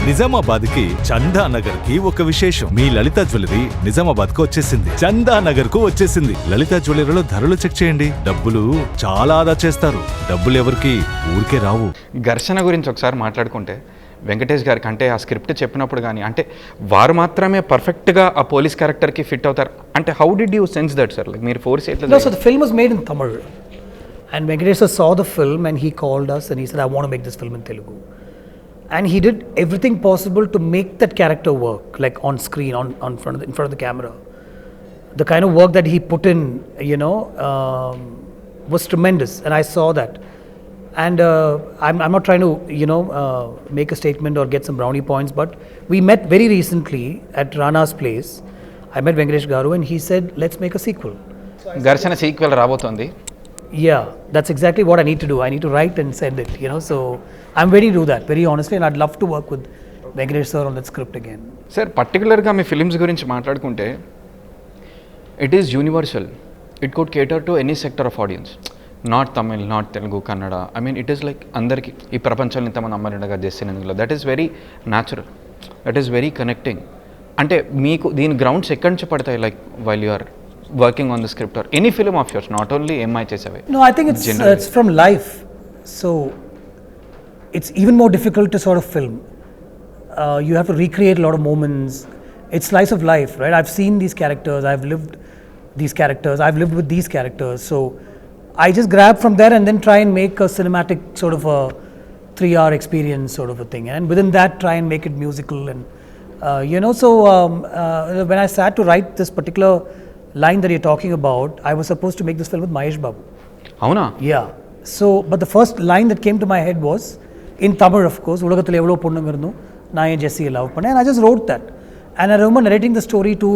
నిజామాబాద్ కి చందా నగర్ కి ఒక విశేషం. మీ లలిత జ్యువెలరీ నిజామాబాద్ కు వచ్చేసింది, చందా నగర్ కు వచ్చేసింది. లలిత జ్యువెలరీలో ధరలు చెక్ చేయండి, డబ్బులు చాలా ఆదా చేస్తారు. డబ్బులు ఎవరికి ఊరికే రావు. ఘర్షణ గురించి ఒకసారి మాట్లాడుకుంటే, వెంకటేష్ గారికి అంటే ఆ స్క్రిప్ట్ చెప్పినప్పుడు కానీ అంటే వారు మాత్రమే పర్ఫెక్ట్గా ఆ పోలీస్ క్యారెక్టర్కి ఫిట్ అవుతారు అంటే how did you sense that sir? Like మీరు ఫోర్స్ ఎట్లా? No, so the film was made in Tamil and Venkatesh saw the film and he called us and he said I want to make this film in Telugu. And he did everything possible to make that character work, like on screen, in front of the camera. The kind of work that he put in, was tremendous, and I saw that. And I'm not trying to, make a statement or get some brownie points, but we met very recently at Rana's place. I met Venkatesh Garu, and he said, "Let's make a sequel." Gharshana sequel రాబోతోంది. Yeah, that's exactly what I need to do. I need to write and send it, So I'm ready to do that, very honestly, and I'd love to work with Venkatesh sir on that script again. Sir, particularly me films గురించి మాట్లాడుకుంటే, it is universal. It could cater to any sector of audience. Not Tamil, not Telugu, Kannada. I mean, it is like అందరికి ఈ ప్రపంచంలో ఇంతమంది అమ్మాయిగా చేస్తున్నందులో that is very natural, that is very connecting. అంటే మీకు దీని గ్రౌండ్స్ ఎక్కడి నుంచి పడతాయి, like while you are working on the script or any film of yours, not only MI Chesave? No, I think it's from life. So it's even more difficult to sort of film. You have to recreate a lot of moments. It's slice of life, right? I've seen these characters, I've lived these characters, I've lived with these characters. So I just grab from there and then try and make a cinematic sort of a 3-hour experience sort of a thing. And within that, try and make it musical. And, when I sat to write this particular line that you're talking about, I was supposed to make this film with Mahesh Babu. Avuna? Yeah. So, but the first line that came to my head was in Tamil, of course, Ulagathil evlo ponnungarnu naye Jesse love panne, and I just wrote that. And I remember narrating the story to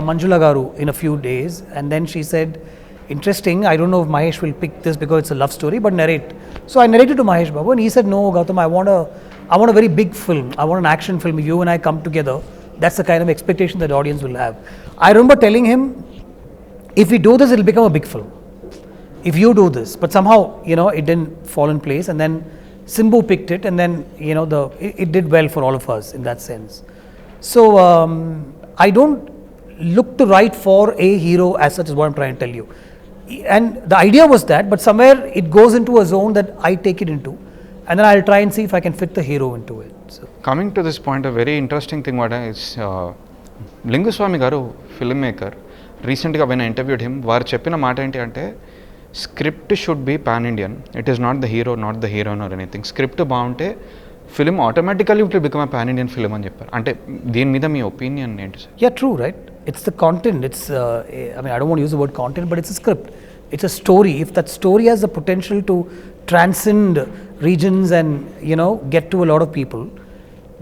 Manjula Garu in a few days, and then she said, "Interesting. I don't know if Mahesh will pick this because it's a love story, but narrate." So I narrated to Mahesh Babu, and he said, "No, Gautham, I want a very big film. I want an action film. You and I come together. That's the kind of expectation that the audience will have." I remember telling him, if we do this, it'll become a big film. If you do this. But somehow, it didn't fall in place. And then Simbu picked it, and then, it did well for all of us in that sense. So, I don't look to write for a hero as such, is what I'm trying to tell you. And the idea was that, but somewhere it goes into a zone that I take it into. And then I'll try and see if I can fit the hero into it. So. Coming to this point, a very interesting thing is Lingusamy గారు film maker. రీసెంట్గా when I interviewed him, వారు చెప్పిన మాట ఏంటి అంటే, script should be pan Indian. It is not the hero, not the heroine or anything. Script బాగుంటే film automatically it will become a pan Indian film అని చెప్పారు. అంటే దీని మీద మీ ఒపీనియన్ ఏంటి sir? Yeah, true, right? It's the content. It's, I don't want to use the word content, but it's a script. It's a story. If that story has the potential to transcend regions and, get to a lot of people,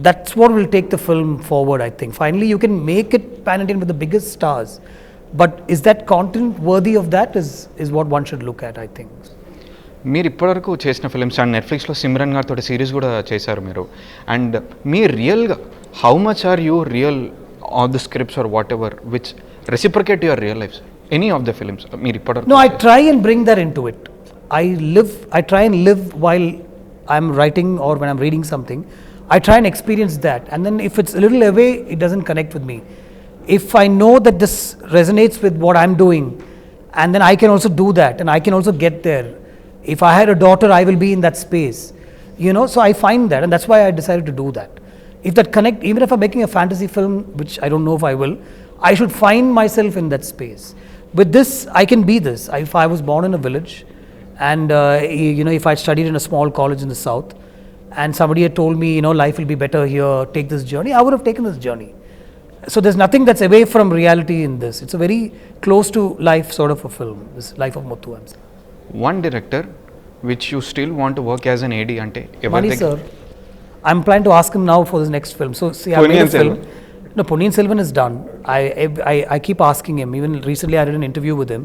that's what will take the film forward, I think. Finally, you can make it pan-Indian with the biggest stars. But is that content worthy of that is what one should look at, I think. మీరు ఇప్పటివరకు చేసిన films and నెట్ఫ్లిక్స్లో సిమ్రన్ గారితో series కూడా చేశారు మీరు. And మీ రియల్గా how much are you real of the scripts or whatever which reciprocate your real life, any of the films మీరు ఇప్పటివరకు? No, I try and bring that into it. I try and live while I'm writing or when I'm reading something. I try and experience that, and then if it's a little away, it doesn't connect with me. If I know that this resonates with what I'm doing, and then I can also do that, and I can also get there. If I had a daughter, I will be in that space, so I find that, and that's why I decided to do that. If that connect, even if I'm making a fantasy film, which I don't know if I will, I should find myself in that space. With this, I can be this. If I was born in a village, and if I studied in a small college in the south, and somebody had told me, life will be better here, take this journey, I would have taken this journey. So there's nothing that's away from reality in this. It's a very close to life sort of a film, this Life of Muthu. One director which you still want to work as an AD ante? Mani sir. I'm planning to ask him now for this next film. So see, I made a film. No, Ponniyin Selvan is done. I keep asking him. Even recently I did an interview with him,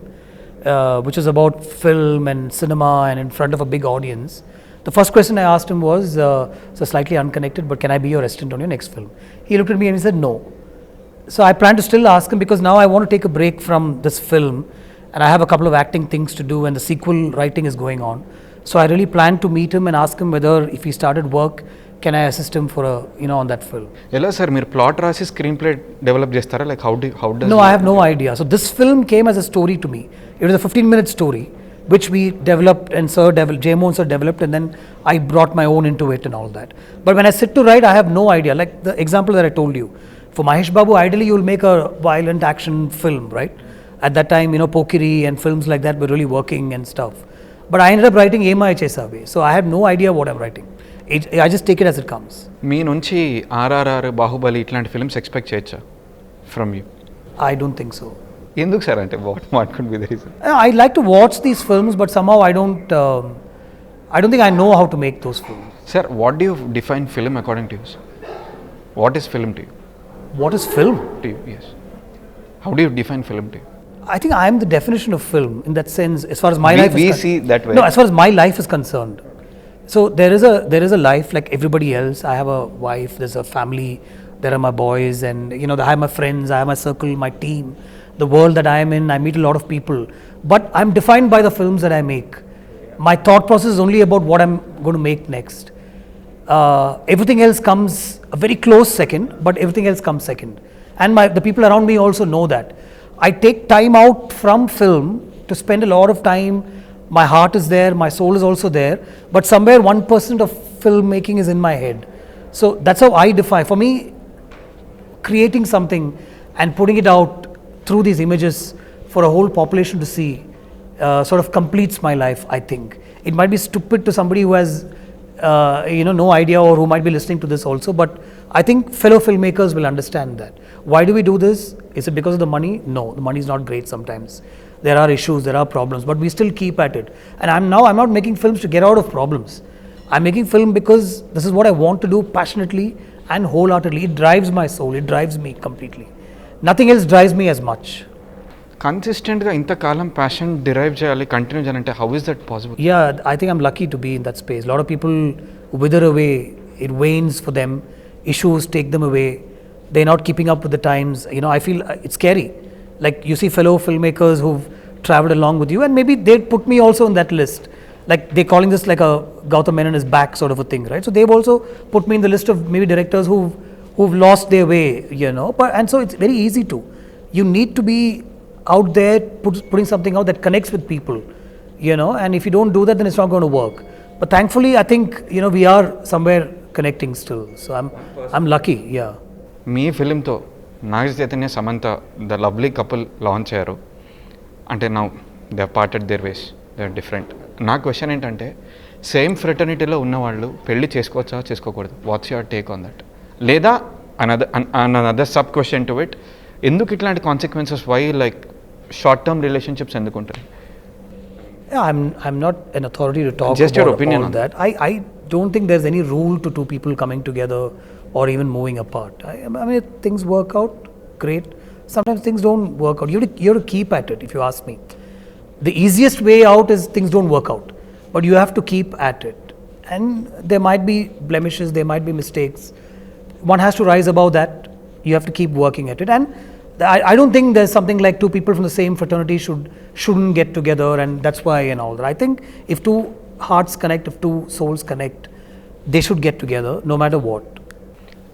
which was about film and cinema and in front of a big audience. The first question I asked him was, so slightly unconnected, but can I be your assistant on your next film? He looked at me and he said no. So I plan to still ask him, because now I want to take a break from this film and I have a couple of acting things to do and the sequel writing is going on. So I really plan to meet him and ask him whether if he started work can I assist him for a, on that film? ఎలా sir మీరు plot రాసి screen play develop చేస్తారా, like how does? No, I have no idea. So this film came as a story to me. It was a 15-minute story which we developed and Jamo and Sir developed, and then I brought my own into it and all that. But when I sit to write, I have no idea. Like the example that I told you, for Mahesh Babu, ideally you will make a violent action film, right? At that time, Pokiri and films like that were really working and stuff. But I ended up writing Ema Chesave, so I have no idea what I'm writing. I just take it as it comes. మీ నుంచి ఆర్ఆర్ఆర్, బాహుబలి ఇట్లాంటి films expect చేయొచ్చా from you? I don't think so. ఎందుకు sir, అంటే what could be the reason? I like to watch these films, but somehow I don't think I know how to make those films. Sir, what do you define film according to you? What is film to you? What is film? To you, yes. How do you define film to you? I think I am the definition of film in that sense, as far as my life We is see that way. No, as far as my life is concerned. So there is a life like everybody else. I have a wife, there's a family, there are my boys, and I have my friends, I have my circle, my team, the world that I am in. I meet a lot of people, but I'm defined by the films that I make. My thought process is only about what I'm going to make next. Everything else comes a very close second, but everything else comes second. And the people around me also know that. I take time out from film to spend a lot of time. My heart is there, my soul is also there, but somewhere 1% of filmmaking is in my head. So that's how I define. For me, creating something and putting it out through these images for a whole population to see sort of completes my life, I think. It might be stupid to somebody who has no idea, or who might be listening to this also, but I think fellow filmmakers will understand that. Why do we do this? Is it because of the money? No, the money is not great sometimes. There are issues, there are problems, but we still keep at it. And I'm not making films to get out of problems. I'm making film because this is what I want to do passionately and wholeheartedly. It drives my soul, it drives me completely. Nothing else drives me as much. కన్సిస్టెంట్గా ఇంతకాలం passion derive చేయాలి, continue చేయాలంటే how is that possible? Yeah, I think I'm lucky to be in that space. A lot of people wither away, it wanes for them, issues take them away, they're not keeping up with the times. I feel it's scary. Like you see fellow filmmakers who've traveled along with you, and maybe they'd put me also in that list. Like they're calling this like a Gautham Menon is back sort of a thing, right? So they've also put me in the list of maybe directors who've lost their way, But and so it's very easy to. You need to be out there putting something out that connects with people, and if you don't do that, then it's not going to work. But thankfully, I think we are somewhere connecting still. So I'm lucky, yeah. మీ ఫిలింతో Naga Chaitanya, Samantha, the lovely couple launch అయ్యారు. అంటే now they parted their ways, they are different. నా question ఏంటంటే, same ఫ్రెటర్నిటీలో ఉన్నవాళ్ళు పెళ్లి చేసుకోవచ్చా, చేసుకోకూడదు? What's your take on that? లేదా another sub question to it, ఎందుకు ఇట్లాంటి consequences, why like short term relationships ఎందుకు ఉంటాయి? Yeah, I'm not an authority to talk Just about your opinion all on that. I don't think there's any rule to two people coming together or even moving apart. I mean, if things work out, great. Sometimes things don't work out. You have to keep at it, if you ask me. The easiest way out is things don't work out, but you have to keep at it. And there might be blemishes, there might be mistakes. One has to rise above that. You have to keep working at it. And I don't think there's something like two people from the same fraternity shouldn't get together, and that's why and all that. I think if two hearts connect, if two souls connect, they should get together no matter what.